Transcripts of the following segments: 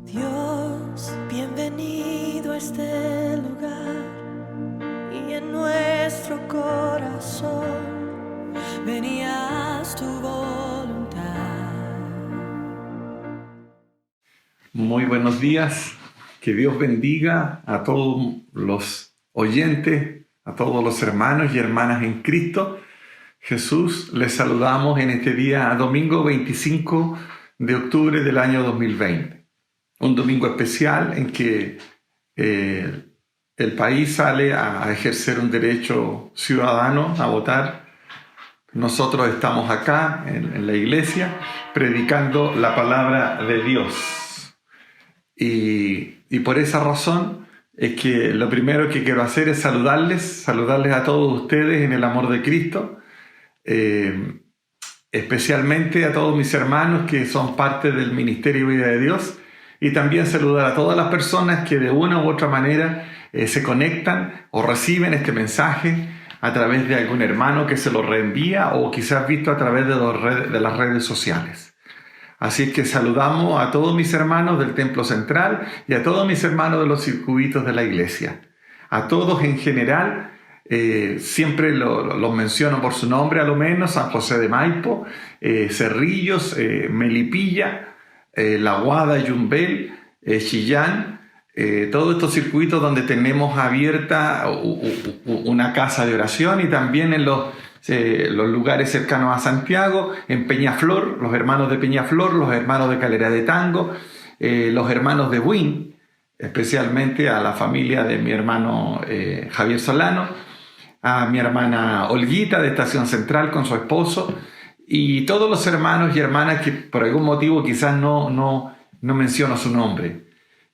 Dios, bienvenido a este lugar y en nuestro corazón venías tu voluntad. Muy buenos días, que Dios bendiga a todos los oyentes, a todos los hermanos y hermanas en Cristo Jesús. Les saludamos en este día, domingo 25 de octubre del año 2020. Un domingo especial en que el país sale a ejercer un derecho ciudadano, a votar. Nosotros estamos acá en la iglesia predicando la palabra de Dios. Y por esa razón es que lo primero que quiero hacer es saludarles a todos ustedes en el amor de Cristo, especialmente a todos mis hermanos que son parte del Ministerio Vida de Dios, y también saludar a todas las personas que de una u otra manera se conectan o reciben este mensaje a través de algún hermano que se lo reenvía o quizás visto a través de las redes sociales. Así es que saludamos a todos mis hermanos del Templo Central y a todos mis hermanos de los circuitos de la iglesia. A todos en general, siempre los menciono por su nombre a lo menos: San José de Maipo, Cerrillos, Melipilla, La Guada, Yumbel, Chillán, todos estos circuitos donde tenemos abierta una casa de oración, y también en los lugares cercanos a Santiago, en Peñaflor, los hermanos de Peñaflor, los hermanos de Calera de Tango, los hermanos de Buin, especialmente a la familia de mi hermano Javier Solano, a mi hermana Olguita de Estación Central con su esposo, y todos los hermanos y hermanas que por algún motivo quizás no menciono su nombre.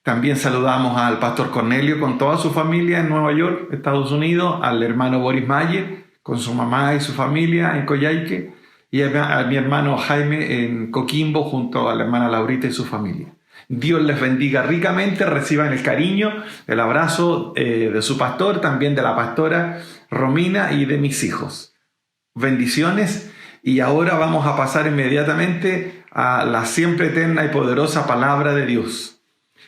También saludamos al pastor Cornelio con toda su familia en Nueva York, Estados Unidos, al hermano Boris Mayer con su mamá y su familia en Coyhaique, y a mi hermano Jaime en Coquimbo junto a la hermana Laurita y su familia. Dios les bendiga ricamente, reciban el cariño, el abrazo de su pastor, también de la pastora Romina y de mis hijos. Bendiciones. Y ahora vamos a pasar inmediatamente a la siempre eterna y poderosa palabra de Dios.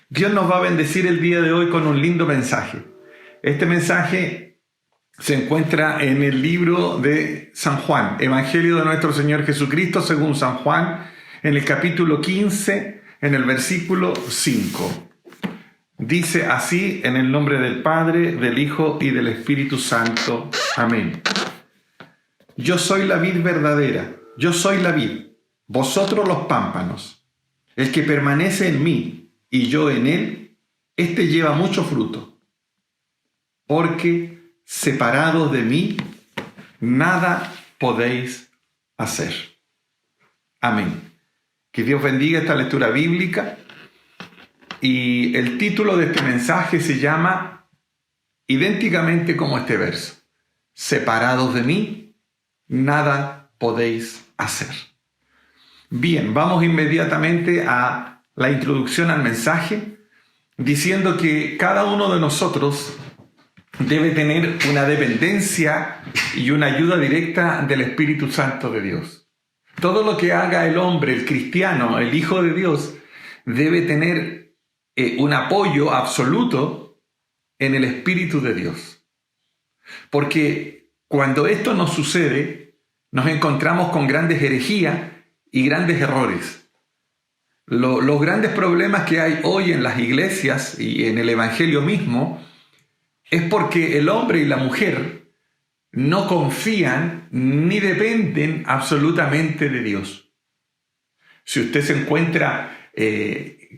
Dios nos va a bendecir el día de hoy con un lindo mensaje. Este mensaje se encuentra en el libro de San Juan, Evangelio de nuestro Señor Jesucristo según San Juan, en el capítulo 15, en el versículo 5. Dice así: en el nombre del Padre, del Hijo y del Espíritu Santo. Amén. Yo soy la vid verdadera, yo soy la vid, vosotros los pámpanos. El que permanece en mí y yo en él, éste lleva mucho fruto. Porque separados de mí, nada podéis hacer. Amén. Que Dios bendiga esta lectura bíblica. Y el título de este mensaje se llama idénticamente como este verso: separados de mí, nada podéis hacer. Bien, vamos inmediatamente a la introducción al mensaje, diciendo que cada uno de nosotros debe tener una dependencia y una ayuda directa del Espíritu Santo de Dios. Todo lo que haga el hombre, el cristiano, el Hijo de Dios, debe tener un apoyo absoluto en el Espíritu de Dios. Porque cuando esto nos sucede, nos encontramos con grandes herejías y grandes errores. Los grandes problemas que hay hoy en las iglesias y en el Evangelio mismo es porque el hombre y la mujer no confían ni dependen absolutamente de Dios. Si usted se encuentra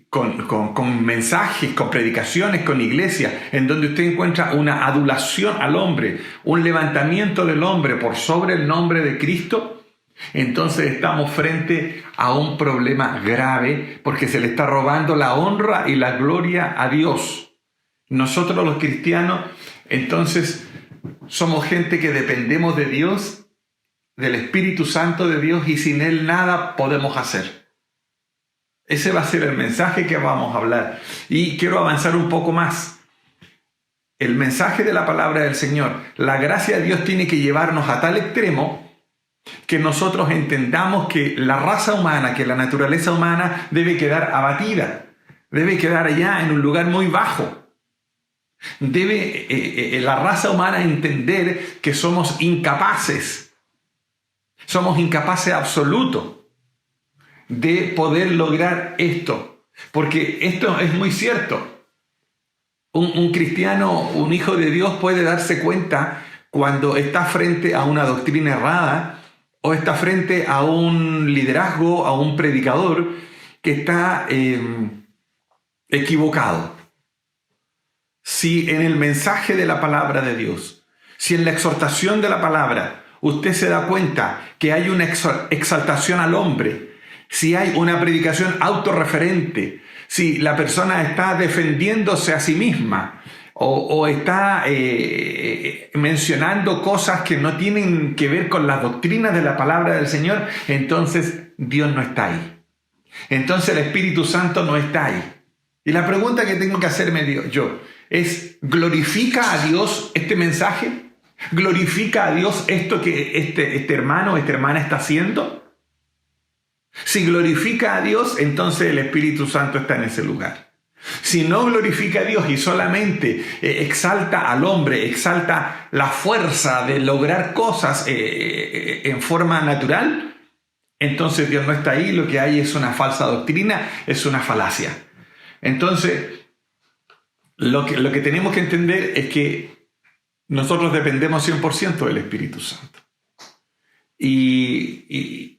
con mensajes, con predicaciones, con iglesias, en donde usted encuentra una adulación al hombre, un levantamiento del hombre por sobre el nombre de Cristo, entonces estamos frente a un problema grave, porque se le está robando la honra y la gloria a Dios. Nosotros los cristianos, entonces, somos gente que dependemos de Dios, del Espíritu Santo de Dios, y sin Él nada podemos hacer. Ese va a ser el mensaje que vamos a hablar. Y quiero avanzar un poco más. El mensaje de la palabra del Señor, la gracia de Dios tiene que llevarnos a tal extremo que nosotros entendamos que la raza humana, que la naturaleza humana debe quedar abatida. debe quedar allá en un lugar muy bajo. Debe la raza humana entender que somos incapaces absolutos de poder lograr esto. Porque esto es muy cierto. Un cristiano, un hijo de Dios puede darse cuenta cuando está frente a una doctrina errada o está frente a un liderazgo, a un predicador que está equivocado. Si en el mensaje de la palabra de Dios, si en la exhortación de la palabra usted se da cuenta que hay una exaltación al hombre, si hay una predicación autorreferente, si la persona está defendiéndose a sí misma o está mencionando cosas que no tienen que ver con las doctrinas de la palabra del Señor, entonces Dios no está ahí. Entonces el Espíritu Santo no está ahí. Y la pregunta que tengo que hacerme yo es, ¿glorifica a Dios este mensaje? ¿Glorifica a Dios esto que este hermano o esta hermana está haciendo? Si glorifica a Dios, entonces el Espíritu Santo está en ese lugar. Si no glorifica a Dios y solamente exalta al hombre, exalta la fuerza de lograr cosas en forma natural, entonces Dios no está ahí, lo que hay es una falsa doctrina, es una falacia. Entonces, lo que tenemos que entender es que nosotros dependemos 100% del Espíritu Santo. Y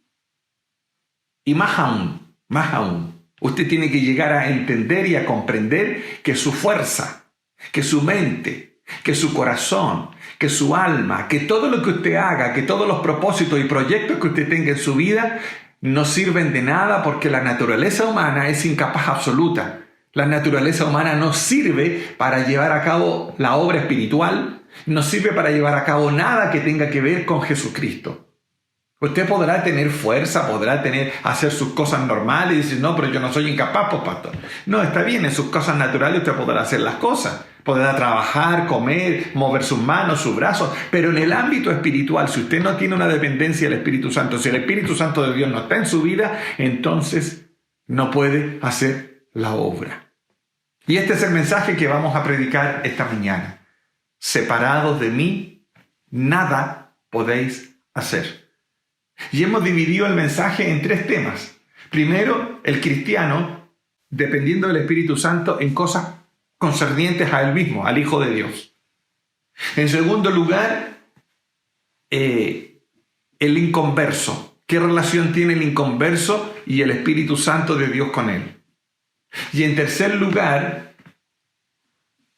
más aún, usted tiene que llegar a entender y a comprender que su fuerza, que su mente, que su corazón, que su alma, que todo lo que usted haga, que todos los propósitos y proyectos que usted tenga en su vida no sirven de nada porque la naturaleza humana es incapaz absoluta. La naturaleza humana no sirve para llevar a cabo la obra espiritual, no sirve para llevar a cabo nada que tenga que ver con Jesucristo. Usted podrá tener fuerza, podrá hacer sus cosas normales y decir, no, pero yo no soy incapaz, pues pastor. No, está bien, en sus cosas naturales usted podrá hacer las cosas. Podrá trabajar, comer, mover sus manos, sus brazos, pero en el ámbito espiritual, si usted no tiene una dependencia del Espíritu Santo, si el Espíritu Santo de Dios no está en su vida, entonces no puede hacer la obra. Y este es el mensaje que vamos a predicar esta mañana. Separados de mí, nada podéis hacer. Y hemos dividido el mensaje en 3 temas. Primero, el cristiano, dependiendo del Espíritu Santo en cosas concernientes a él mismo, al Hijo de Dios. En segundo lugar, el inconverso. ¿Qué relación tiene el inconverso y el Espíritu Santo de Dios con él? Y en tercer lugar,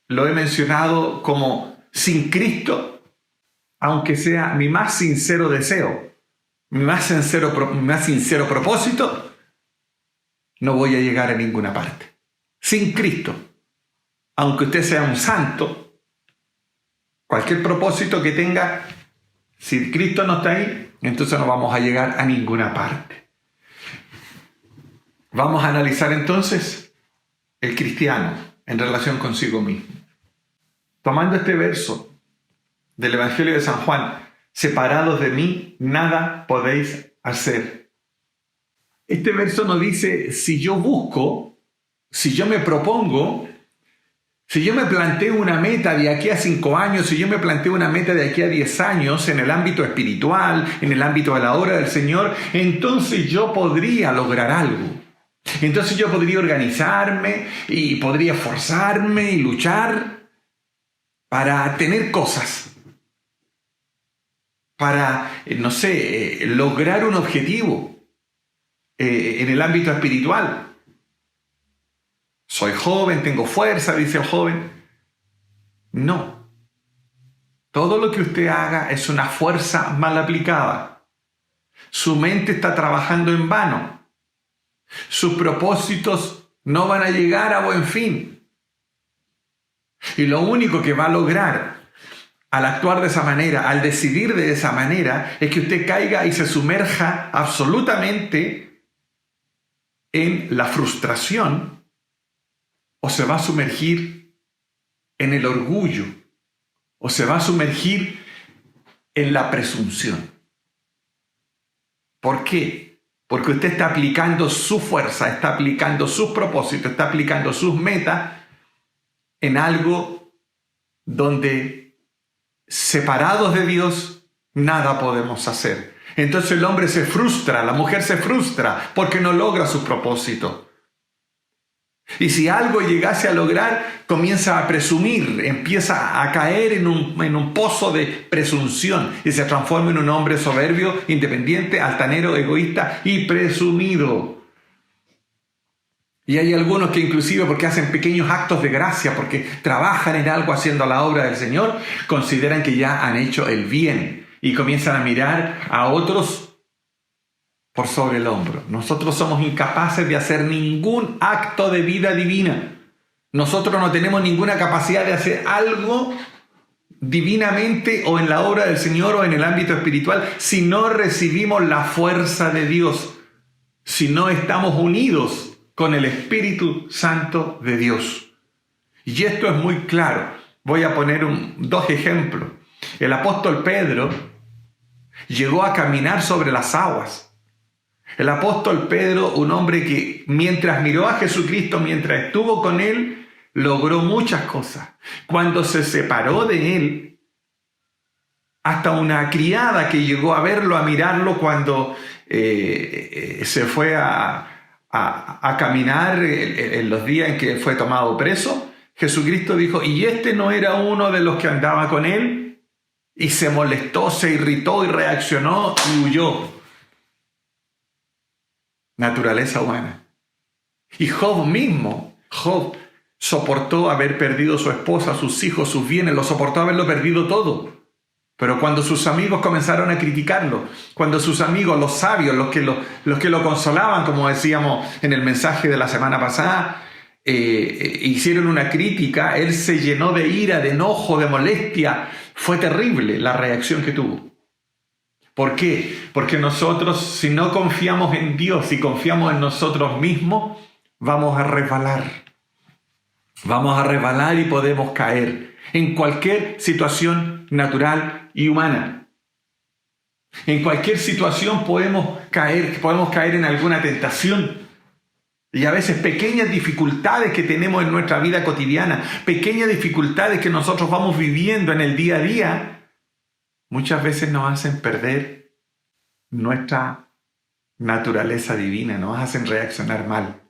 lo he mencionado como sin Cristo, aunque sea mi más sincero deseo, mi más sincero propósito, no voy a llegar a ninguna parte. Sin Cristo, aunque usted sea un santo, cualquier propósito que tenga, si Cristo no está ahí, entonces no vamos a llegar a ninguna parte. Vamos a analizar entonces el cristiano en relación consigo mismo. Tomando este verso del Evangelio de San Juan, separados de mí, nada podéis hacer. Este verso nos dice, si yo busco, si yo me propongo, si yo me planteo una meta de aquí a 5 años, si yo me planteo una meta de aquí a 10 años en el ámbito espiritual, en el ámbito de la obra del Señor, entonces yo podría lograr algo. Entonces yo podría organizarme y podría esforzarme y luchar para tener cosas, para, lograr un objetivo en el ámbito espiritual. Soy joven, tengo fuerza, dice el joven. No. Todo lo que usted haga es una fuerza mal aplicada. Su mente está trabajando en vano. Sus propósitos no van a llegar a buen fin. Y lo único que va a lograr al actuar de esa manera, al decidir de esa manera, es que usted caiga y se sumerja absolutamente en la frustración, o se va a sumergir en el orgullo, o se va a sumergir en la presunción. ¿Por qué? Porque usted está aplicando su fuerza, está aplicando sus propósitos, está aplicando sus metas en algo donde separados de Dios nada podemos hacer. Entonces el hombre se frustra, la mujer se frustra porque no logra su propósito. Y si algo llegase a lograr, comienza a presumir, empieza a caer en un pozo de presunción y se transforma en un hombre soberbio, independiente, altanero, egoísta y presumido. Y hay algunos que inclusive porque hacen pequeños actos de gracia, porque trabajan en algo haciendo la obra del Señor, consideran que ya han hecho el bien y comienzan a mirar a otros por sobre el hombro. Nosotros somos incapaces de hacer ningún acto de vida divina. Nosotros no tenemos ninguna capacidad de hacer algo divinamente o en la obra del Señor o en el ámbito espiritual si no recibimos la fuerza de Dios, si no estamos unidos con el Espíritu Santo de Dios. Y esto es muy claro. Voy a poner dos ejemplos. El apóstol Pedro llegó a caminar sobre las aguas. El apóstol Pedro, un hombre que mientras miró a Jesucristo, mientras estuvo con él, logró muchas cosas. Cuando se separó de él, hasta una criada que llegó a verlo, a mirarlo cuando se fue a caminar en los días en que fue tomado preso, Jesucristo dijo, ¿y este no era uno de los que andaba con él? Y se molestó, se irritó y reaccionó y huyó. Naturaleza humana. Y Job mismo, Job soportó haber perdido su esposa, sus hijos, sus bienes, lo soportó haberlo perdido todo. Pero cuando sus amigos comenzaron a criticarlo, cuando sus amigos, los sabios, los que lo consolaban, como decíamos en el mensaje de la semana pasada, hicieron una crítica, él se llenó de ira, de enojo, de molestia. Fue terrible la reacción que tuvo. ¿Por qué? Porque nosotros, si no confiamos en Dios y confiamos en nosotros mismos, vamos a resbalar. Vamos a resbalar y podemos caer en cualquier situación natural y humana. En cualquier situación podemos caer en alguna tentación. Y a veces pequeñas dificultades que tenemos en nuestra vida cotidiana, pequeñas dificultades que nosotros vamos viviendo en el día a día, muchas veces nos hacen perder nuestra naturaleza divina, nos hacen reaccionar mal.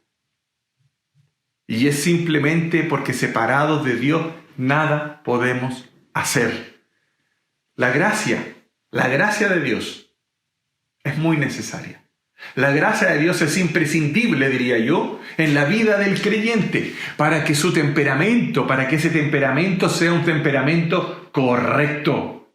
Y es simplemente porque separados de Dios nada podemos hacer. La gracia de Dios es muy necesaria. La gracia de Dios es imprescindible, diría yo, en la vida del creyente, para que ese temperamento sea un temperamento correcto.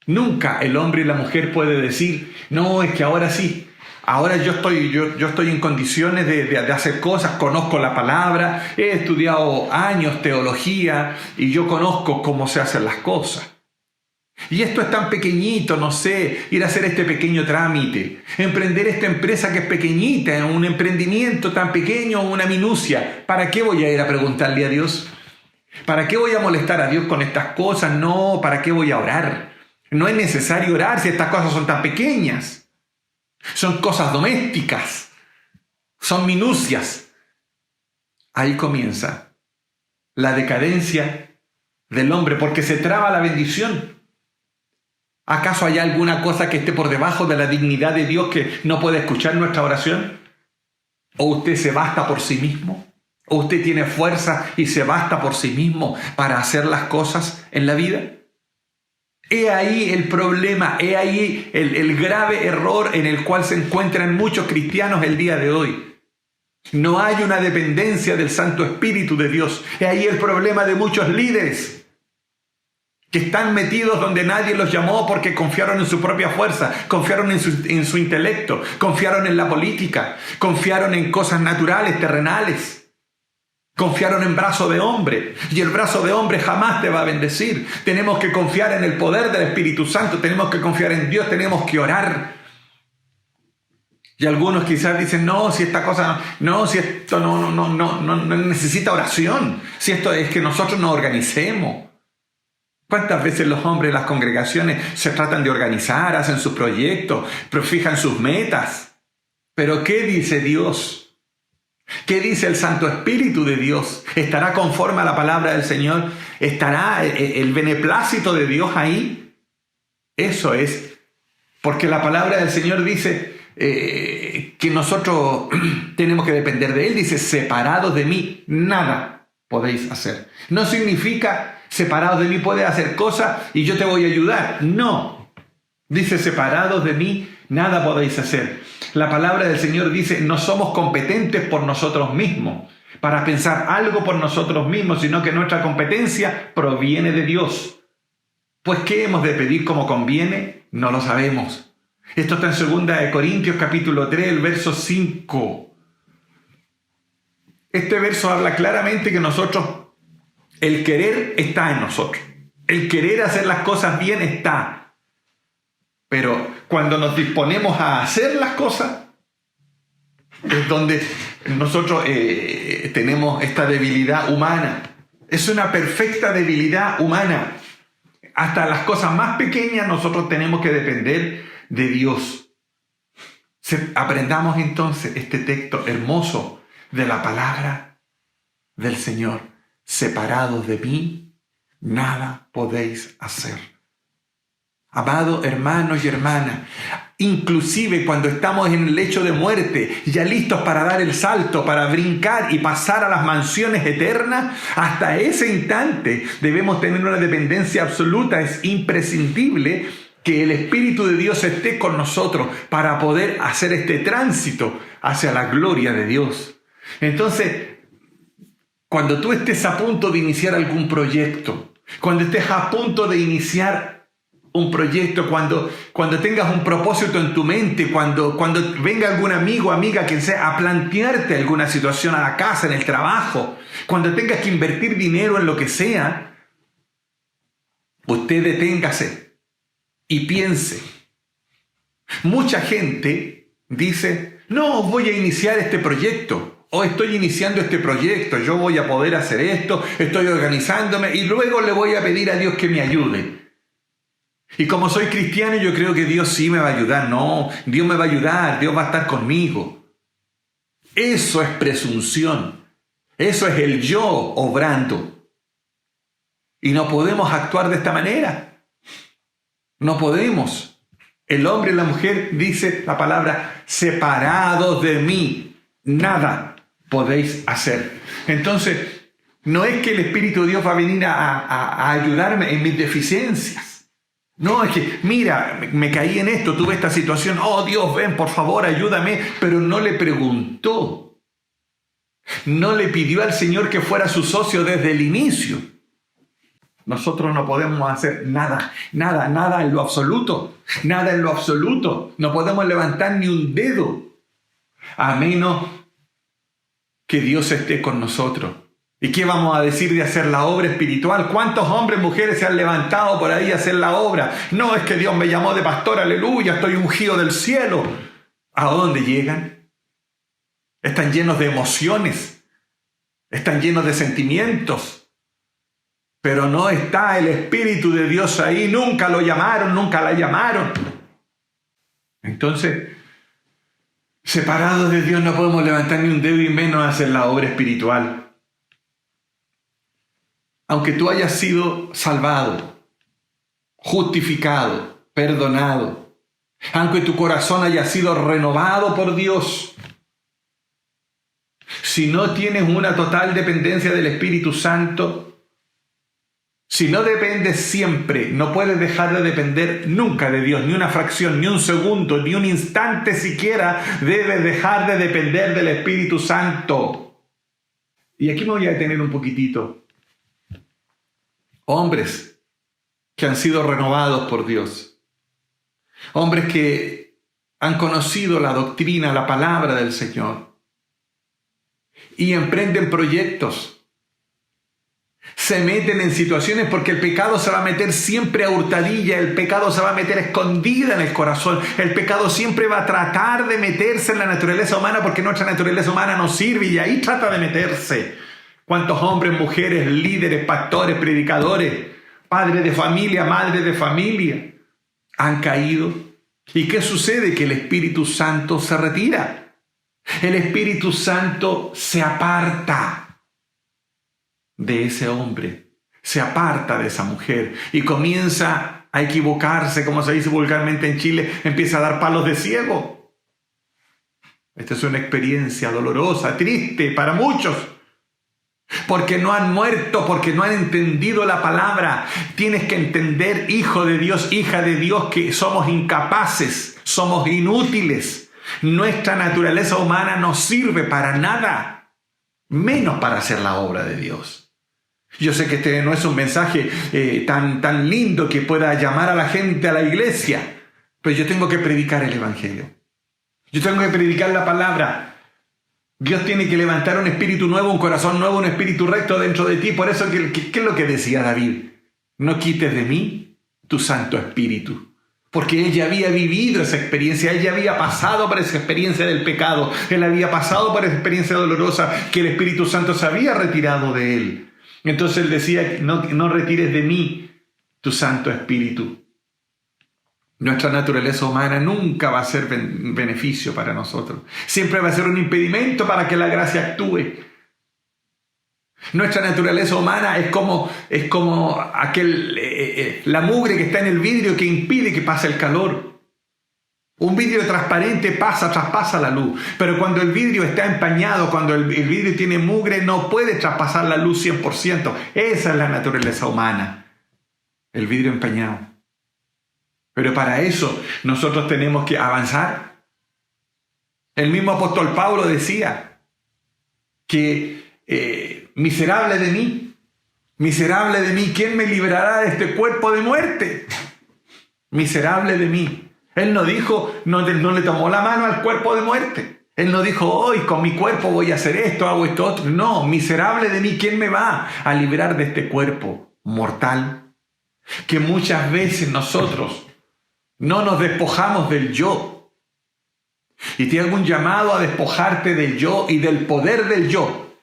Nunca el hombre y la mujer puede decir, no, es que ahora sí, ahora yo estoy en condiciones de hacer cosas, conozco la palabra, he estudiado años teología y yo conozco cómo se hacen las cosas. Y esto es tan pequeñito, no sé, ir a hacer este pequeño trámite, emprender esta empresa que es pequeñita, un emprendimiento tan pequeño, una minucia. ¿Para qué voy a ir a preguntarle a Dios? ¿Para qué voy a molestar a Dios con estas cosas? No, ¿para qué voy a orar? No es necesario orar si estas cosas son tan pequeñas. Son cosas domésticas, son minucias. Ahí comienza la decadencia del hombre porque se traba la bendición. ¿Acaso hay alguna cosa que esté por debajo de la dignidad de Dios que no puede escuchar nuestra oración? ¿O usted se basta por sí mismo? ¿O usted tiene fuerza y se basta por sí mismo para hacer las cosas en la vida? He ahí el problema, he ahí el grave error en el cual se encuentran muchos cristianos el día de hoy. No hay una dependencia del Santo Espíritu de Dios. He ahí el problema de muchos líderes que están metidos donde nadie los llamó porque confiaron en su propia fuerza, confiaron en su intelecto, confiaron en la política, confiaron en cosas naturales, terrenales, confiaron en brazo de hombre, y el brazo de hombre jamás te va a bendecir. Tenemos que confiar en el poder del Espíritu Santo, tenemos que confiar en Dios, tenemos que orar. Y algunos quizás dicen, no, si esta cosa, no, si esto no necesita oración, si esto es que nosotros nos organicemos. ¿Cuántas veces los hombres en las congregaciones se tratan de organizar, hacen sus proyectos, fijan sus metas? Pero ¿qué dice Dios? ¿Qué dice el Santo Espíritu de Dios? ¿Estará conforme a la palabra del Señor? ¿Estará el beneplácito de Dios ahí? Eso es, porque la palabra del Señor dice que nosotros tenemos que depender de Él. Dice, separados de mí, nada podéis hacer. No significa, separados de mí puedes hacer cosas y yo te voy a ayudar. No. Dice, separados de mí, nada podéis hacer. La palabra del Señor dice, no somos competentes por nosotros mismos, para pensar algo por nosotros mismos, sino que nuestra competencia proviene de Dios. Pues, ¿qué hemos de pedir como conviene? No lo sabemos. Esto está en 2 Corintios capítulo 3, el verso 5. Este verso habla claramente que nosotros, el querer está en nosotros. El querer hacer las cosas bien está. Pero cuando nos disponemos a hacer las cosas, es donde nosotros tenemos esta debilidad humana. Es una perfecta debilidad humana. Hasta las cosas más pequeñas nosotros tenemos que depender de Dios. Aprendamos entonces este texto hermoso de la palabra del Señor. Separados de mí, nada podéis hacer. Amados hermanos y hermanas, inclusive cuando estamos en el lecho de muerte, ya listos para dar el salto, para brincar y pasar a las mansiones eternas, hasta ese instante debemos tener una dependencia absoluta. Es imprescindible que el Espíritu de Dios esté con nosotros para poder hacer este tránsito hacia la gloria de Dios. Entonces, cuando tú estés a punto de iniciar algún proyecto, cuando estés a punto de iniciar un proyecto, cuando tengas un propósito en tu mente, cuando venga algún amigo o amiga que sea a plantearte alguna situación a la casa, en el trabajo, cuando tengas que invertir dinero en lo que sea, usted deténgase y piense. Mucha gente dice, no, voy a iniciar este proyecto, o estoy iniciando este proyecto, yo voy a poder hacer esto, estoy organizándome y luego le voy a pedir a Dios que me ayude. Y como soy cristiano, yo creo que Dios sí me va a ayudar. No, Dios me va a ayudar, Dios va a estar conmigo. Eso es presunción. Eso es el yo obrando. Y no podemos actuar de esta manera. No podemos. El hombre y la mujer, dice la palabra, separados de mí, nada podéis hacer. Entonces, no es que el Espíritu de Dios va a venir a ayudarme en mis deficiencias. No, es que, mira, me caí en esto, tuve esta situación, oh Dios, ven, por favor, ayúdame, pero no le preguntó, no le pidió al Señor que fuera su socio desde el inicio. Nosotros no podemos hacer nada en lo absoluto, no podemos levantar ni un dedo, a menos que Dios esté con nosotros. ¿Y qué vamos a decir de hacer la obra espiritual? ¿Cuántos hombres y mujeres se han levantado por ahí a hacer la obra? No, es que Dios me llamó de pastor, aleluya, estoy ungido del cielo. ¿A dónde llegan? Están llenos de emociones, están llenos de sentimientos, pero no está el Espíritu de Dios ahí, nunca lo llamaron, nunca la llamaron. Entonces, separados de Dios no podemos levantar ni un dedo y menos hacer la obra espiritual. Aunque tú hayas sido salvado, justificado, perdonado, aunque tu corazón haya sido renovado por Dios, si no tienes una total dependencia del Espíritu Santo, si no dependes siempre, no puedes dejar de depender nunca de Dios, ni una fracción, ni un segundo, ni un instante siquiera debes dejar de depender del Espíritu Santo. Y aquí me voy a detener un poquitito. Hombres que han sido renovados por Dios. Hombres que han conocido la doctrina, la palabra del Señor. Y emprenden proyectos. Se meten en situaciones porque el pecado se va a meter siempre a hurtadilla. El pecado se va a meter escondida en el corazón. El pecado siempre va a tratar de meterse en la naturaleza humana porque nuestra naturaleza humana no sirve y ahí trata de meterse. ¿Cuántos hombres, mujeres, líderes, pastores, predicadores, padre de familia, madre de familia, han caído. ¿Y qué sucede? Que el Espíritu Santo se retira. El Espíritu Santo se aparta de ese hombre, se aparta de esa mujer y comienza a equivocarse, como se dice vulgarmente en Chile, empieza a dar palos de ciego. Esta es una experiencia dolorosa, triste para muchos, porque no han muerto, porque no han entendido la palabra. Tienes que entender, hijo de Dios, hija de Dios, que somos incapaces, somos inútiles. Nuestra naturaleza humana no sirve para nada, menos para hacer la obra de Dios. Yo sé que este no es un mensaje tan lindo que pueda llamar a la gente a la iglesia, pero yo tengo que predicar el Evangelio. Yo tengo que predicar la palabra. Dios tiene que levantar un espíritu nuevo, un corazón nuevo, un espíritu recto dentro de ti. Por eso, ¿qué es lo que decía David? No quites de mí tu Santo Espíritu. Porque él ya había vivido esa experiencia, él ya había pasado por esa experiencia del pecado, él había pasado por esa experiencia dolorosa que el Espíritu Santo se había retirado de él. Entonces él decía, no retires de mí tu Santo Espíritu. Nuestra naturaleza humana nunca va a ser beneficio para nosotros. Siempre va a ser un impedimento para que la gracia actúe. Nuestra naturaleza humana es como la mugre que está en el vidrio que impide que pase el calor. Un vidrio transparente traspasa la luz, pero cuando el vidrio está empañado, cuando el vidrio tiene mugre, no puede traspasar la luz 100%. Esa es la naturaleza humana, el vidrio empañado. Pero para eso nosotros tenemos que avanzar. El mismo apóstol Pablo decía que miserable de mí, ¿quién me librará de este cuerpo de muerte? Miserable de mí. Él no dijo, no le tomó la mano al cuerpo de muerte. Él no dijo, hoy con mi cuerpo voy a hacer esto, hago esto otro. No, miserable de mí, ¿quién me va a librar de este cuerpo mortal? Que muchas veces nosotros no nos despojamos del yo. Y te hago un llamado a despojarte del yo y del poder del yo.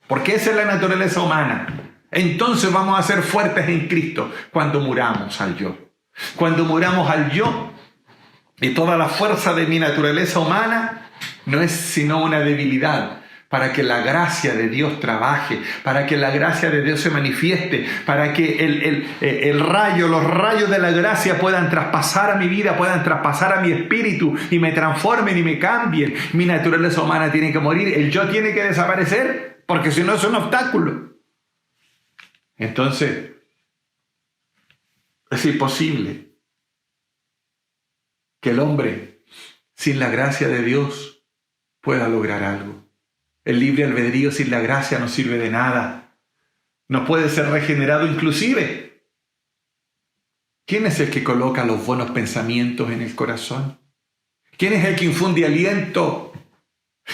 Porque esa es la naturaleza humana. Entonces vamos a ser fuertes en Cristo cuando muramos al yo. Cuando muramos al yo, y toda la fuerza de mi naturaleza humana no es sino una debilidad para que la gracia de Dios trabaje, para que la gracia de Dios se manifieste, para que los rayos de la gracia puedan traspasar a mi vida, puedan traspasar a mi espíritu y me transformen y me cambien. Mi naturaleza humana tiene que morir, el yo tiene que desaparecer, porque si no es un obstáculo. Entonces, es imposible que el hombre, sin la gracia de Dios, pueda lograr algo. El libre albedrío sin la gracia no sirve de nada. No puede ser regenerado inclusive. ¿Quién es el que coloca los buenos pensamientos en el corazón? ¿Quién es el que infunde aliento?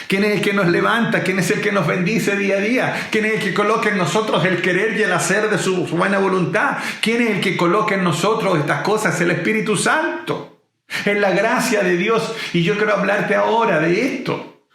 ¿Quién es el que nos levanta? ¿Quién es el que nos bendice día a día? ¿Quién es el que coloca en nosotros el querer y el hacer de su buena voluntad? ¿Quién es el que coloca en nosotros estas cosas? El Espíritu Santo. Es la gracia de Dios. Y yo quiero hablarte ahora de esto.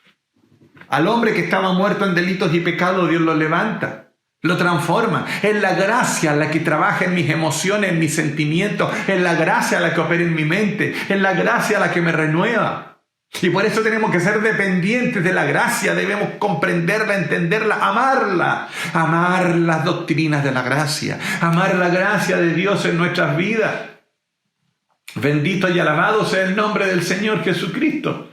Al hombre que estaba muerto en delitos y pecados, Dios lo levanta, lo transforma. Es la gracia la que trabaja en mis emociones, en mis sentimientos. Es la gracia la que opera en mi mente. Es la gracia la que me renueva. Y por eso tenemos que ser dependientes de la gracia. Debemos comprenderla, entenderla, amarla. Amar las doctrinas de la gracia. Amar la gracia de Dios en nuestras vidas. Bendito y alabado sea el nombre del Señor Jesucristo.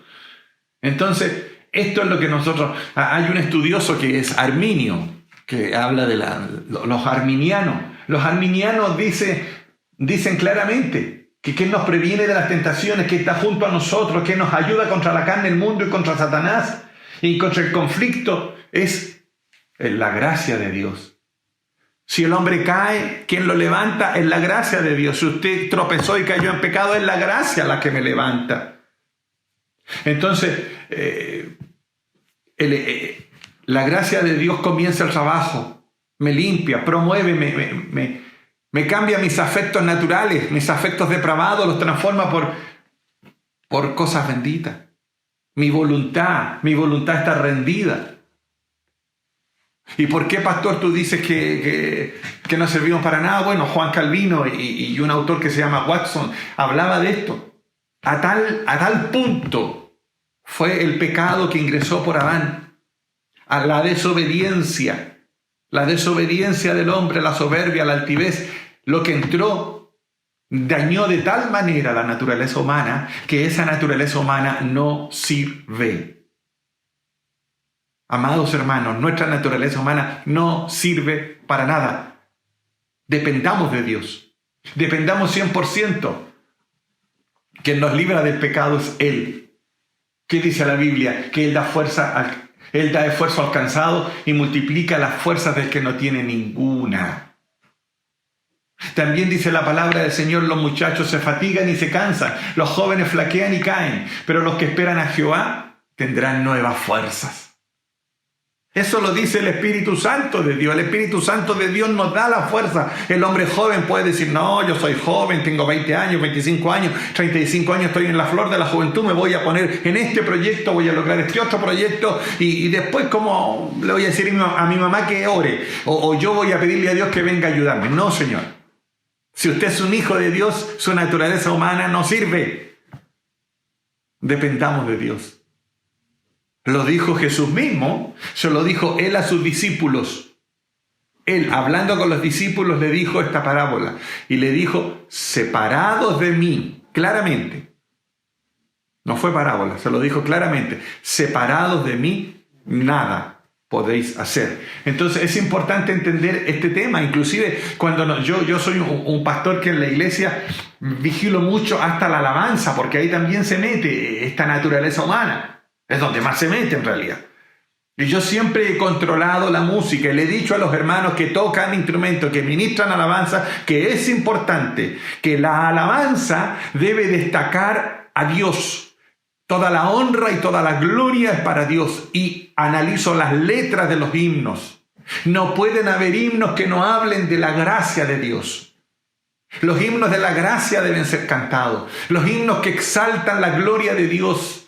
Entonces, esto es lo que nosotros... Hay un estudioso que es arminio, que habla de los arminianos. Los arminianos dicen claramente que quien nos previene de las tentaciones, que está junto a nosotros, que nos ayuda contra la carne, el mundo y contra Satanás y contra el conflicto, es la gracia de Dios. Si el hombre cae, quien lo levanta es la gracia de Dios. Si usted tropezó y cayó en pecado, es la gracia la que me levanta. Entonces, la gracia de Dios comienza el trabajo, me limpia, promueve, me cambia mis afectos naturales, mis afectos depravados, los transforma por cosas benditas. Mi voluntad está rendida. ¿Y por qué, pastor, tú dices que no servimos para nada? Bueno, Juan Calvino y un autor que se llama Watson hablaba de esto. A tal punto fue el pecado que ingresó por Adán, a la desobediencia del hombre, la soberbia, la altivez, lo que entró dañó de tal manera la naturaleza humana que esa naturaleza humana no sirve. Amados hermanos, nuestra naturaleza humana no sirve para nada. Dependamos de Dios. Dependamos 100%. Quien nos libra del pecado es Él. ¿Qué dice la Biblia? Que Él da esfuerzo al cansado y multiplica las fuerzas del que no tiene ninguna. También dice la palabra del Señor: los muchachos se fatigan y se cansan, los jóvenes flaquean y caen, pero los que esperan a Jehová tendrán nuevas fuerzas. Eso lo dice el Espíritu Santo de Dios. El Espíritu Santo de Dios nos da la fuerza. El hombre joven puede decir: no, yo soy joven, tengo 20 años, 25 años, 35 años, estoy en la flor de la juventud, me voy a poner en este proyecto, voy a lograr este otro proyecto y después, ¿cómo le voy a decir a mi mamá que ore? O yo voy a pedirle a Dios que venga a ayudarme. No, Señor. Si usted es un hijo de Dios, su naturaleza humana no sirve. Dependamos de Dios. Lo dijo Jesús mismo, se lo dijo Él a sus discípulos. Él, hablando con los discípulos, le dijo esta parábola y le dijo: separados de mí, claramente. No fue parábola, se lo dijo claramente: separados de mí, nada podéis hacer. Entonces es importante entender este tema. Inclusive cuando yo soy un pastor que en la iglesia vigilo mucho hasta la alabanza, porque ahí también se mete esta naturaleza humana. Es donde más se mete en realidad. Y yo siempre he controlado la música y le he dicho a los hermanos que tocan instrumentos, que ministran alabanza, que es importante, que la alabanza debe destacar a Dios. Toda la honra y toda la gloria es para Dios. Y analizo las letras de los himnos. No pueden haber himnos que no hablen de la gracia de Dios. Los himnos de la gracia deben ser cantados. Los himnos que exaltan la gloria de Dios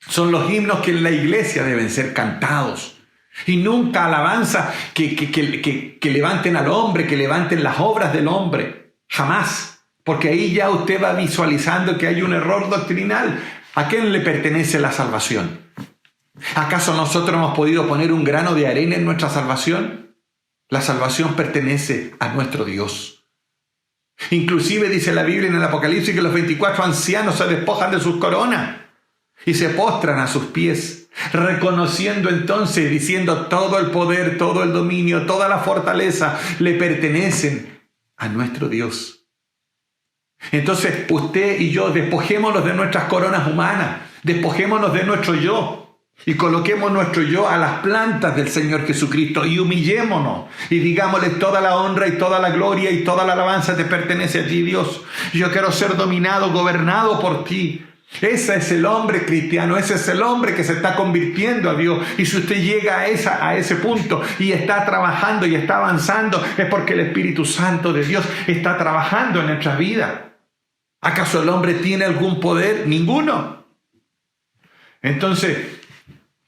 son los himnos que en la iglesia deben ser cantados. Y nunca alabanza que levanten al hombre, que levanten las obras del hombre. Jamás. Porque ahí ya usted va visualizando que hay un error doctrinal. ¿A quién le pertenece la salvación? ¿Acaso nosotros hemos podido poner un grano de arena en nuestra salvación? La salvación pertenece a nuestro Dios. Inclusive dice la Biblia en el Apocalipsis que los 24 ancianos se despojan de sus coronas y se postran a sus pies, reconociendo entonces, diciendo: todo el poder, todo el dominio, toda la fortaleza le pertenecen a nuestro Dios. Entonces usted y yo despojémonos de nuestras coronas humanas, despojémonos de nuestro yo y coloquemos nuestro yo a las plantas del Señor Jesucristo y humillémonos y digámosle: toda la honra y toda la gloria y toda la alabanza te pertenece a ti, Dios. Yo quiero ser dominado, gobernado por ti. Ese es el hombre cristiano, ese es el hombre que se está convirtiendo a Dios. Y si usted llega a ese punto y está trabajando y está avanzando, es porque el Espíritu Santo de Dios está trabajando en nuestra vida. ¿Acaso el hombre tiene algún poder? Ninguno. Entonces,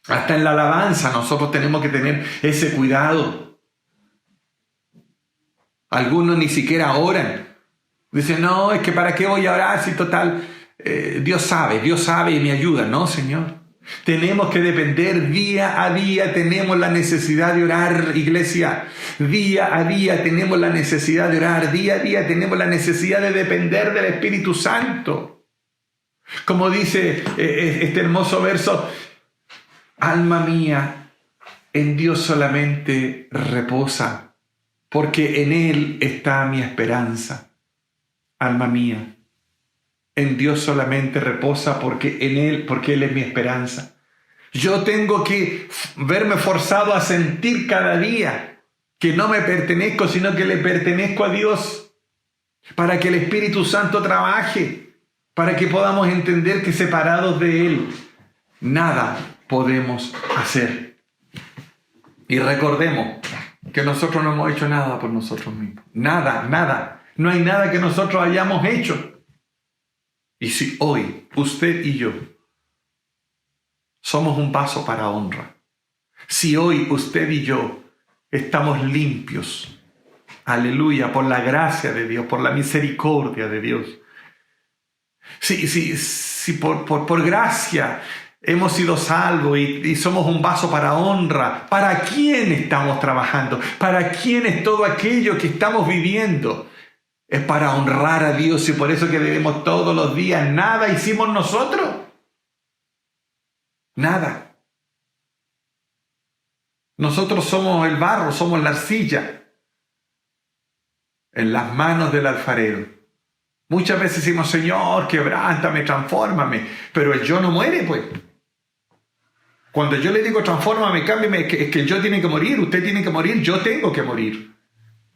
hasta en la alabanza nosotros tenemos que tener ese cuidado. Algunos ni siquiera oran. Dicen: no, es que ¿para qué voy a orar si total... Dios sabe y me ayuda? No, Señor. Tenemos que depender día a día. Tenemos la necesidad de orar, iglesia. Día a día tenemos la necesidad de orar. Día a día tenemos la necesidad de depender del Espíritu Santo. Como dice este hermoso verso: alma mía, en Dios solamente reposa, porque en Él está mi esperanza. Alma mía, en Dios solamente reposa, porque Él es mi esperanza. Yo tengo que verme forzado a sentir cada día que no me pertenezco, sino que le pertenezco a Dios, para que el Espíritu Santo trabaje, para que podamos entender que separados de Él nada podemos hacer. Y recordemos que nosotros no hemos hecho nada por nosotros mismos. Nada. No hay nada que nosotros hayamos hecho. Y si hoy usted y yo somos un vaso para honra, Si hoy usted y yo estamos limpios, aleluya, por la gracia de Dios, por la misericordia de Dios. Si por gracia hemos sido salvos y somos un vaso para honra, ¿para quién estamos trabajando? ¿Para quién es todo aquello que estamos viviendo? Es para honrar a Dios, y por eso que debemos todos los días. Nada hicimos nosotros. Nada. Nosotros somos el barro, somos la arcilla en las manos del alfarero. Muchas veces decimos, Señor, quebrántame, transfórmame, pero el yo no muere, pues. Cuando yo le digo transfórmame, cámbiame, es que el yo tiene que morir, usted tiene que morir, yo tengo que morir.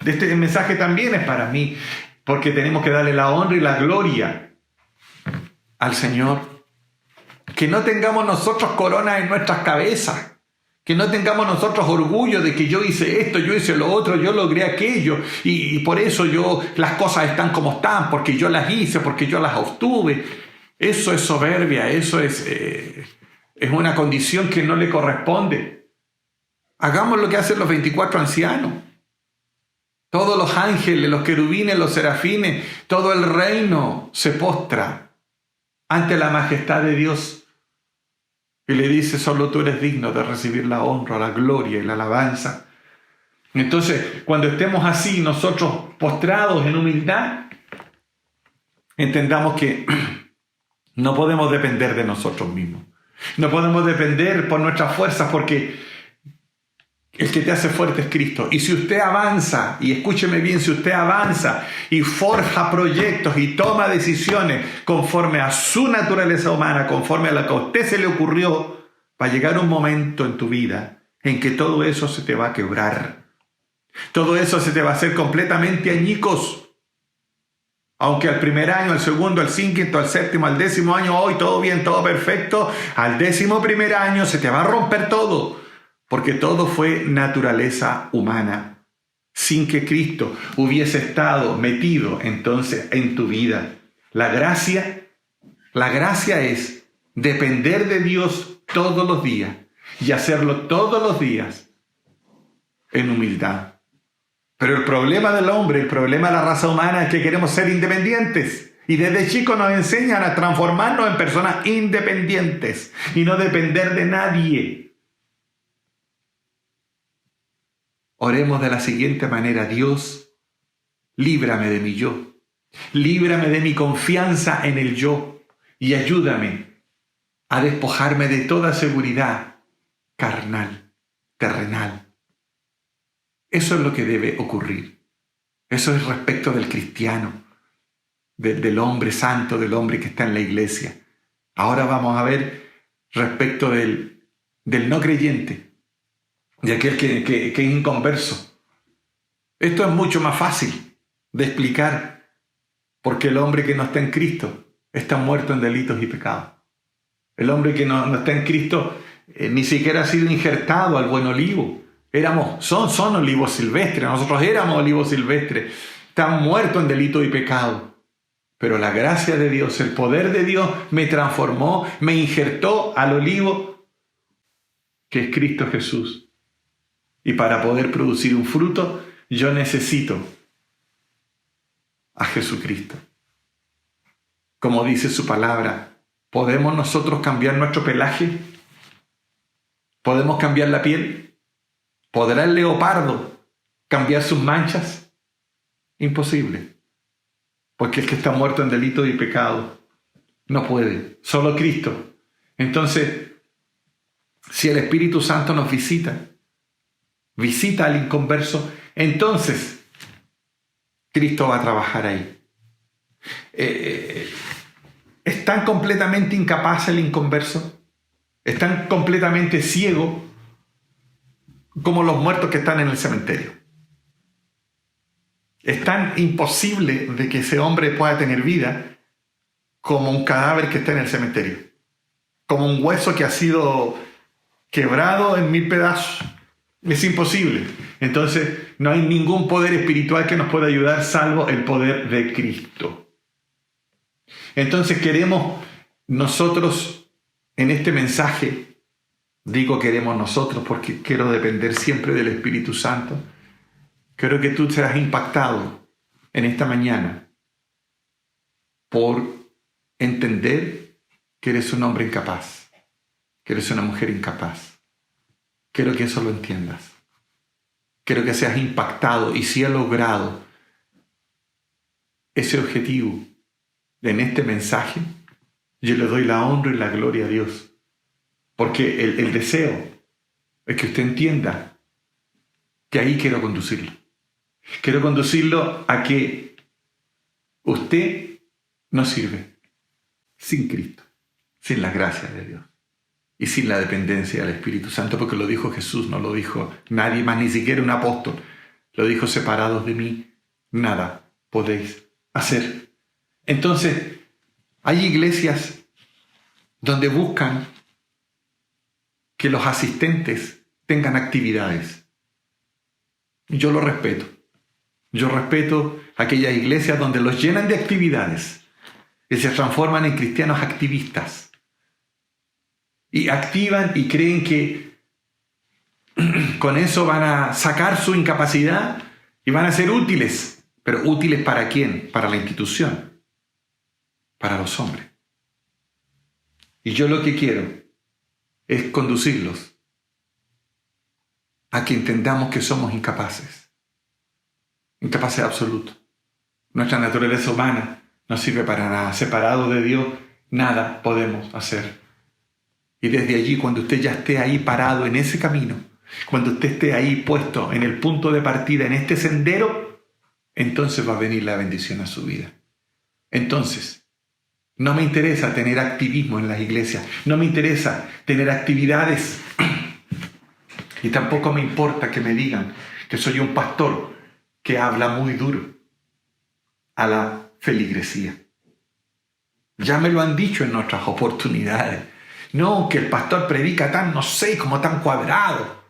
Este mensaje también es para mí, porque tenemos que darle la honra y la gloria al Señor. Que no tengamos nosotros coronas en nuestras cabezas, que no tengamos nosotros orgullo de que yo hice esto, yo hice lo otro, yo logré aquello, y por eso las cosas están como están, porque yo las hice, porque yo las obtuve. Eso es soberbia, eso es una condición que no le corresponde. Hagamos lo que hacen los 24 ancianos. Todos los ángeles, los querubines, los serafines, todo el reino se postra ante la majestad de Dios y le dice, solo tú eres digno de recibir la honra, la gloria y la alabanza. Entonces, cuando estemos así, nosotros postrados en humildad, entendamos que no podemos depender de nosotros mismos. No podemos depender por nuestras fuerzas, porque el que te hace fuerte es Cristo. Y si usted avanza, y escúcheme bien, si usted avanza y forja proyectos y toma decisiones conforme a su naturaleza humana, conforme a lo que a usted se le ocurrió, va a llegar un momento en tu vida en que todo eso se te va a quebrar. Todo eso se te va a hacer completamente añicos. Aunque al primer año, al segundo, al quinto, al séptimo, al 10º año, hoy todo bien, todo perfecto, al 11º año se te va a romper todo. Porque todo fue naturaleza humana, sin que Cristo hubiese estado metido entonces en tu vida. La gracia es depender de Dios todos los días y hacerlo todos los días en humildad. Pero el problema del hombre, el problema de la raza humana es que queremos ser independientes. Y desde chicos nos enseñan a transformarnos en personas independientes y no depender de nadie. Oremos de la siguiente manera: Dios, líbrame de mi yo, líbrame de mi confianza en el yo y ayúdame a despojarme de toda seguridad carnal, terrenal. Eso es lo que debe ocurrir. Eso es respecto del cristiano, del hombre santo, del hombre que está en la iglesia. Ahora vamos a ver respecto del no creyente, de aquel que es inconverso. Esto es mucho más fácil de explicar, porque el hombre que no está en Cristo está muerto en delitos y pecados. El hombre que no está en Cristo ni siquiera ha sido injertado al buen olivo. Son olivos silvestres, nosotros éramos olivos silvestres. Están muertos en delitos y pecados. Pero la gracia de Dios, el poder de Dios me transformó, me injertó al olivo que es Cristo Jesús. Y para poder producir un fruto, yo necesito a Jesucristo. Como dice su palabra, ¿podemos nosotros cambiar nuestro pelaje? ¿Podemos cambiar la piel? ¿Podrá el leopardo cambiar sus manchas? Imposible. Porque el que está muerto en delito y pecado no puede. Solo Cristo. Entonces, si el Espíritu Santo nos visita al inconverso, entonces Cristo va a trabajar ahí. ¿Es tan completamente incapaz el inconverso? ¿Es tan completamente ciego como los muertos que están en el cementerio? Es tan imposible de que ese hombre pueda tener vida como un cadáver que está en el cementerio, como un hueso que ha sido quebrado en 1000 pedazos. Es imposible. Entonces no hay ningún poder espiritual que nos pueda ayudar salvo el poder de Cristo. Entonces queremos nosotros en este mensaje Digo queremos nosotros porque quiero depender siempre del Espíritu Santo. Quiero que tú seas impactado en esta mañana por entender que eres un hombre incapaz, que eres una mujer incapaz. Quiero que eso lo entiendas. Quiero que seas impactado, y si he logrado ese objetivo en este mensaje, yo le doy la honra y la gloria a Dios. Porque el deseo es que usted entienda que ahí quiero conducirlo. Quiero conducirlo a que usted no sirve sin Cristo, sin la gracia de Dios y sin la dependencia del Espíritu Santo, porque lo dijo Jesús, no lo dijo nadie más, ni siquiera un apóstol. Lo dijo: separados de mí, nada podéis hacer. Entonces, hay iglesias donde buscan que los asistentes tengan actividades. Yo lo respeto. Yo respeto aquellas iglesias donde los llenan de actividades y se transforman en cristianos activistas. Y activan y creen que con eso van a sacar su incapacidad y van a ser útiles. ¿Pero útiles para quién? Para la institución, para los hombres. Y yo lo que quiero es conducirlos a que entendamos que somos incapaces. Incapaces absolutos. Nuestra naturaleza humana no sirve para nada. Separado de Dios, nada podemos hacer. Y desde allí, cuando usted ya esté ahí parado en ese camino, cuando usted esté ahí puesto en el punto de partida, en este sendero, entonces va a venir la bendición a su vida. Entonces, no me interesa tener activismo en las iglesias, no me interesa tener actividades, y tampoco me importa que me digan que soy un pastor que habla muy duro a la feligresía. Ya me lo han dicho en otras oportunidades. No, que el pastor predica tan, no sé, como tan cuadrado.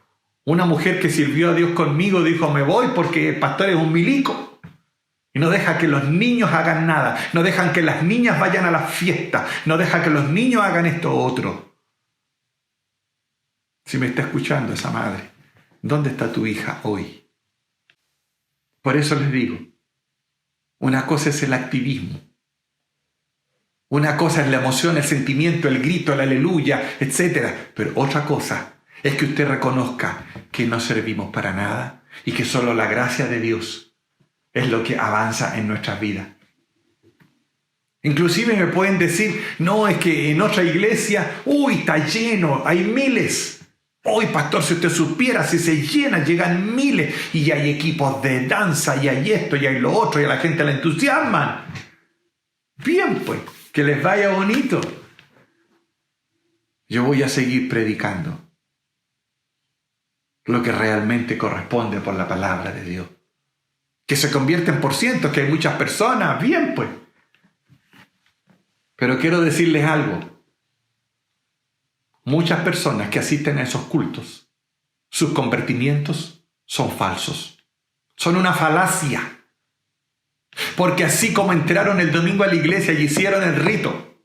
Una mujer que sirvió a Dios conmigo dijo: me voy porque el pastor es un milico. Y no deja que los niños hagan nada. No dejan que las niñas vayan a las fiestas. No deja que los niños hagan esto u otro. Si me está escuchando esa madre, ¿dónde está tu hija hoy? Por eso les digo, una cosa es el activismo. Una cosa es la emoción, el sentimiento, el grito, el aleluya, etc. Pero otra cosa es que usted reconozca que no servimos para nada y que solo la gracia de Dios es lo que avanza en nuestras vidas. Inclusive me pueden decir: no, es que en otra iglesia, está lleno, hay miles. Hoy, pastor, si usted supiera, si se llena, llegan miles, y hay equipos de danza, y hay esto, y hay lo otro, y a la gente la entusiasman. Bien, pues, que les vaya bonito. Yo voy a seguir predicando lo que realmente corresponde por la palabra de Dios. Que se convierten por cientos, que hay muchas personas, bien, pues. Pero quiero decirles algo. Muchas personas que asisten a esos cultos, sus convertimientos son falsos. Son una falacia. Porque así como entraron el domingo a la iglesia y hicieron el rito,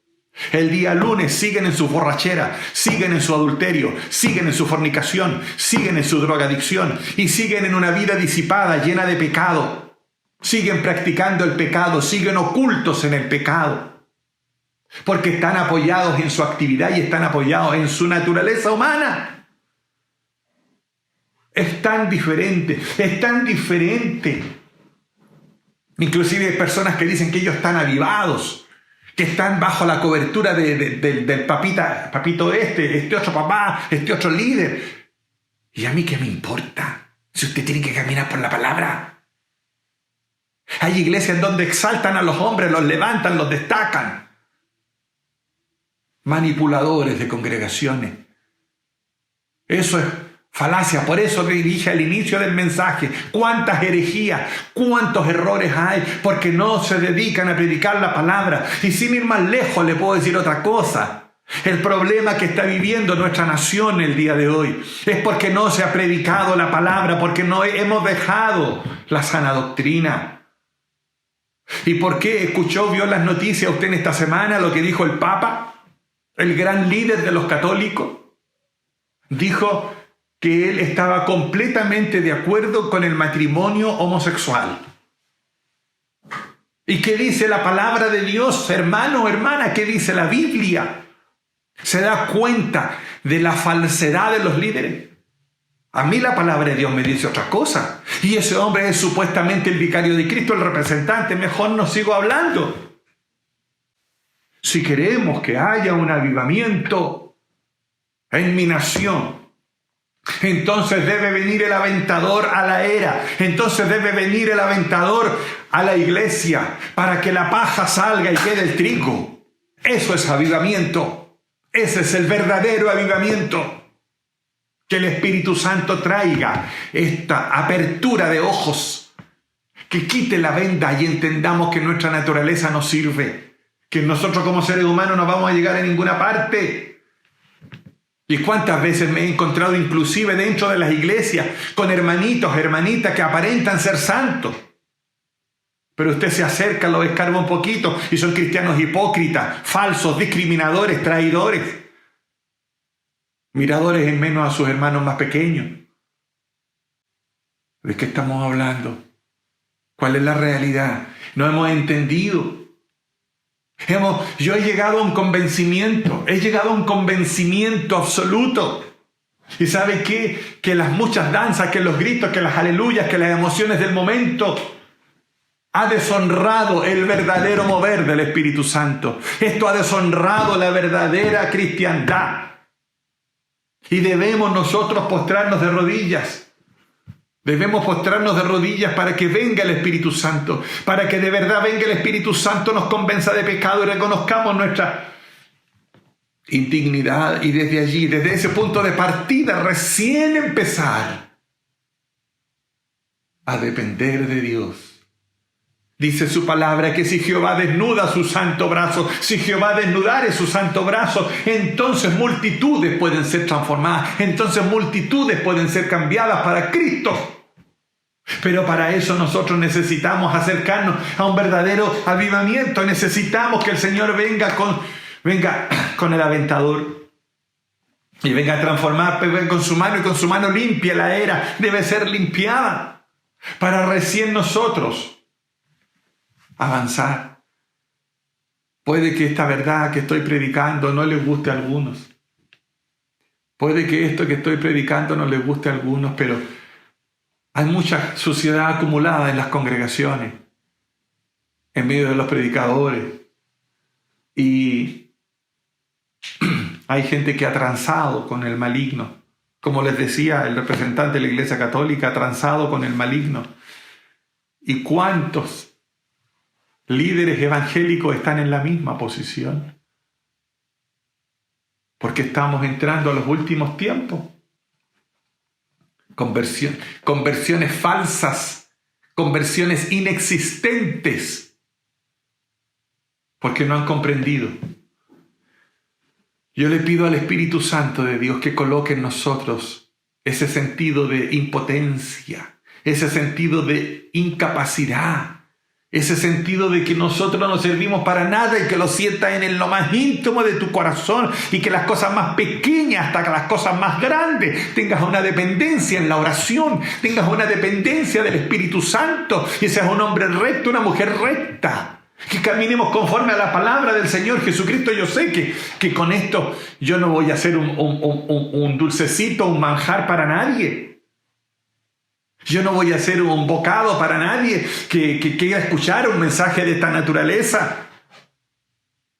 el día lunes siguen en su borrachera, siguen en su adulterio, siguen en su fornicación, siguen en su drogadicción y siguen en una vida disipada, llena de pecado. Siguen practicando el pecado, siguen ocultos en el pecado. Porque están apoyados en su actividad y están apoyados en su naturaleza humana. Es tan diferente, es tan diferente. Inclusive hay personas que dicen que ellos están avivados, que están bajo la cobertura del papito este otro papá, este otro líder. ¿Y a mí qué me importa? Si usted tiene que caminar por la palabra. Hay iglesias donde exaltan a los hombres, los levantan, los destacan. Manipuladores de congregaciones. Eso es falacia. Por eso le dije al inicio del mensaje: cuántas herejías, cuántos errores hay, porque no se dedican a predicar la palabra. Y sin ir más lejos le puedo decir otra cosa. El problema que está viviendo nuestra nación el día de hoy es porque no se ha predicado la palabra, porque no hemos dejado la sana doctrina. ¿Y por qué vio las noticias usted en esta semana lo que dijo el Papa? El gran líder de los católicos. dijo que él estaba completamente de acuerdo con el matrimonio homosexual. ¿Y qué dice la palabra de Dios, hermano o hermana? ¿Qué dice la Biblia? ¿Se da cuenta de la falsedad de los líderes? A mí la palabra de Dios me dice otra cosa. Y ese hombre es supuestamente el vicario de Cristo, el representante. Mejor no sigo hablando. Si queremos que haya un avivamiento en mi nación, entonces debe venir el aventador a la era. Entonces debe venir el aventador a la iglesia para que la paja salga y quede el trigo. Eso es avivamiento. Ese es el verdadero avivamiento. Que el Espíritu Santo traiga esta apertura de ojos, que quite la venda y entendamos que nuestra naturaleza no sirve, que nosotros como seres humanos no vamos a llegar a ninguna parte. Y cuántas veces me he encontrado inclusive dentro de las iglesias con hermanitos, hermanitas que aparentan ser santos, pero usted se acerca, los escarba un poquito y son cristianos hipócritas, falsos, discriminadores, traidores, miradores en menos a sus hermanos más pequeños. ¿De qué estamos hablando? ¿Cuál es la realidad? No hemos entendido. Yo he llegado a un convencimiento absoluto. ¿Y sabe qué? Que las muchas danzas, que los gritos, que las aleluyas, que las emociones del momento ha deshonrado el verdadero mover del Espíritu Santo. Esto ha deshonrado la verdadera cristiandad. Y debemos nosotros postrarnos de rodillas. Debemos postrarnos de rodillas para que venga el Espíritu Santo. Para que de verdad venga el Espíritu Santo, nos convenza de pecado y reconozcamos nuestra indignidad. Y desde allí, desde ese punto de partida, recién empezar a depender de Dios. Dice su palabra que si Jehová desnuda su santo brazo, si Jehová desnudare su santo brazo, entonces multitudes pueden ser transformadas, entonces multitudes pueden ser cambiadas para Cristo. Pero para eso nosotros necesitamos acercarnos a un verdadero avivamiento. Necesitamos que el Señor venga con el aventador y venga a transformar, venga con su mano y con su mano limpia. La era debe ser limpiada para recién nosotros avanzar. Puede que esta verdad que estoy predicando no les guste a algunos. Puede que esto que estoy predicando no les guste a algunos, pero hay mucha suciedad acumulada en las congregaciones, en medio de los predicadores. Y hay gente que ha transado con el maligno. Como les decía el representante de la Iglesia Católica, ha transado con el maligno. ¿Y cuántos líderes evangélicos están en la misma posición? Porque estamos entrando a los últimos tiempos. Conversiones falsas, conversiones inexistentes, porque no han comprendido. Yo le pido al Espíritu Santo de Dios que coloque en nosotros ese sentido de impotencia, ese sentido de incapacidad, ese sentido de que nosotros no servimos para nada y que lo sientas en lo más íntimo de tu corazón y que las cosas más pequeñas hasta que las cosas más grandes tengas una dependencia en la oración, tengas una dependencia del Espíritu Santo y seas un hombre recto, una mujer recta, que caminemos conforme a la palabra del Señor Jesucristo. Yo sé que con esto yo no voy a hacer un dulcecito, un manjar para nadie. Yo no voy a hacer un bocado para nadie que quiera escuchar un mensaje de esta naturaleza.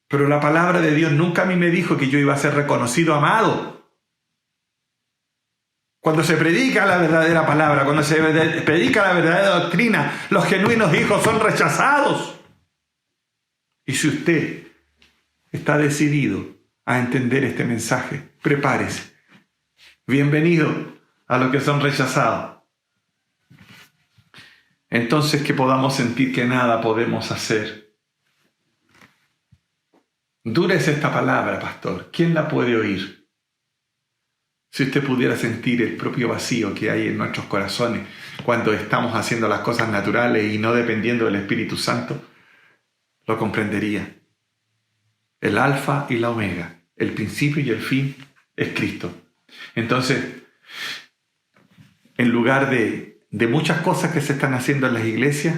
Pero la palabra de Dios nunca a mí me dijo que yo iba a ser reconocido, amado. Cuando se predica la verdadera palabra, cuando se predica la verdadera doctrina, los genuinos hijos son rechazados. Y si usted está decidido a entender este mensaje, prepárese. Bienvenido a los que son rechazados. Entonces que podamos sentir que nada podemos hacer. Dura es esta palabra, pastor. ¿Quién la puede oír? Si usted pudiera sentir el propio vacío que hay en nuestros corazones cuando estamos haciendo las cosas naturales y no dependiendo del Espíritu Santo, lo comprendería. El alfa y la omega, el principio y el fin es Cristo. Entonces, en lugar de muchas cosas que se están haciendo en las iglesias,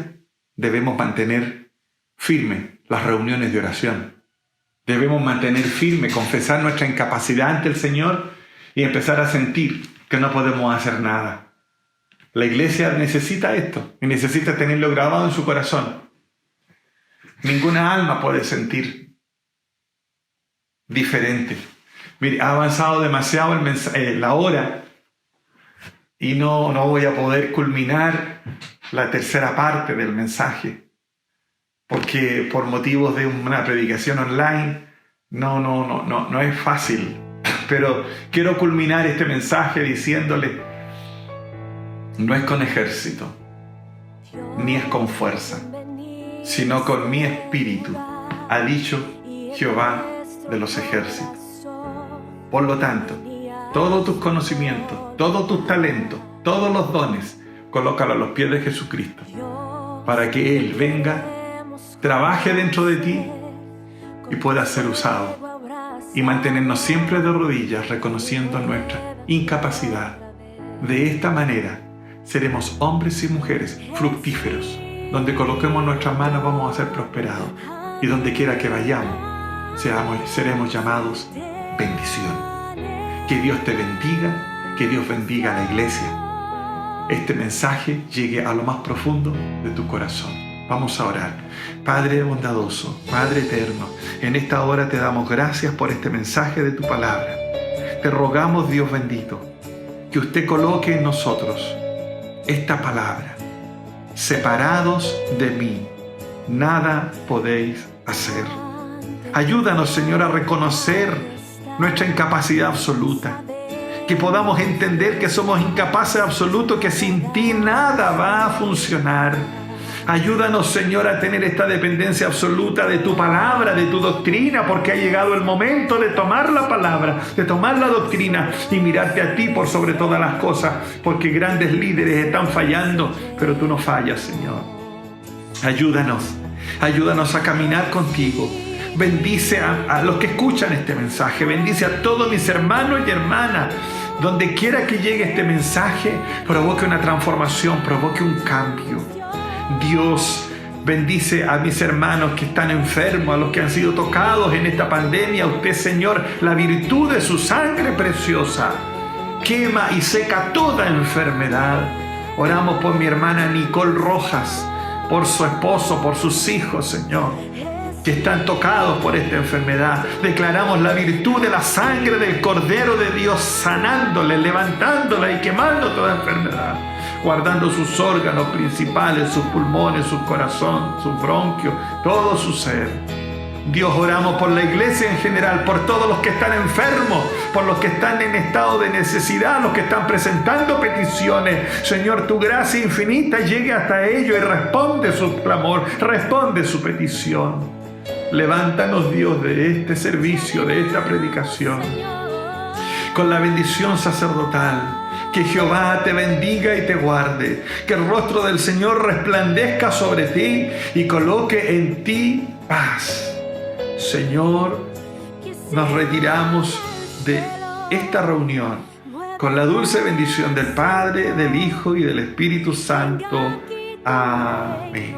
debemos mantener firme las reuniones de oración. Debemos mantener firme, confesar nuestra incapacidad ante el Señor y empezar a sentir que no podemos hacer nada. La iglesia necesita esto y necesita tenerlo grabado en su corazón. Ninguna alma puede sentir diferente. Mire, ha avanzado demasiado la hora y no voy a poder culminar la tercera parte del mensaje, porque por motivos de una predicación online no es fácil. Pero quiero culminar este mensaje diciéndole: no es con ejército, ni es con fuerza, sino con mi espíritu, ha dicho Jehová de los ejércitos. Por lo tanto, todos tus conocimientos, todos tus talentos, todos los dones, colócalo a los pies de Jesucristo, para que Él venga, trabaje dentro de ti y pueda ser usado. Y mantenernos siempre de rodillas, reconociendo nuestra incapacidad. De esta manera, seremos hombres y mujeres fructíferos. Donde coloquemos nuestras manos vamos a ser prosperados. Y donde quiera que vayamos, seremos llamados bendición. Que Dios te bendiga, que Dios bendiga a la iglesia. Este mensaje llegue a lo más profundo de tu corazón. Vamos a orar. Padre bondadoso, Padre eterno, en esta hora te damos gracias por este mensaje de tu palabra. Te rogamos, Dios bendito, que usted coloque en nosotros esta palabra: separados de mí, nada podéis hacer. Ayúdanos, Señor, a reconocer nuestra incapacidad absoluta, que podamos entender que somos incapaces absolutos, que sin ti nada va a funcionar. Ayúdanos, Señor, a tener esta dependencia absoluta de tu palabra, de tu doctrina, porque ha llegado el momento de tomar la palabra, de tomar la doctrina y mirarte a ti por sobre todas las cosas, porque grandes líderes están fallando, pero tú no fallas, Señor. Ayúdanos a caminar contigo. Bendice a los que escuchan este mensaje, bendice a todos mis hermanos y hermanas. Donde quiera que llegue este mensaje, provoque una transformación, provoque un cambio. Dios, bendice a mis hermanos que están enfermos, a los que han sido tocados en esta pandemia. Usted, Señor, la virtud de su sangre preciosa quema y seca toda enfermedad. Oramos por mi hermana Nicole Rojas, por su esposo, por sus hijos, Señor, que están tocados por esta enfermedad. Declaramos la virtud de la sangre del Cordero de Dios, sanándola, levantándola y quemando toda enfermedad, guardando sus órganos principales, sus pulmones, su corazón, sus bronquios, todo su ser. Dios, oramos por la iglesia en general, por todos los que están enfermos, por los que están en estado de necesidad, los que están presentando peticiones. Señor, tu gracia infinita llegue hasta ellos y responde su clamor, responde su petición. Levántanos, Dios, de este servicio, de esta predicación, con la bendición sacerdotal. Que Jehová te bendiga y te guarde, que el rostro del Señor resplandezca sobre ti y coloque en ti paz. Señor, nos retiramos de esta reunión con la dulce bendición del Padre, del Hijo y del Espíritu Santo. Amén.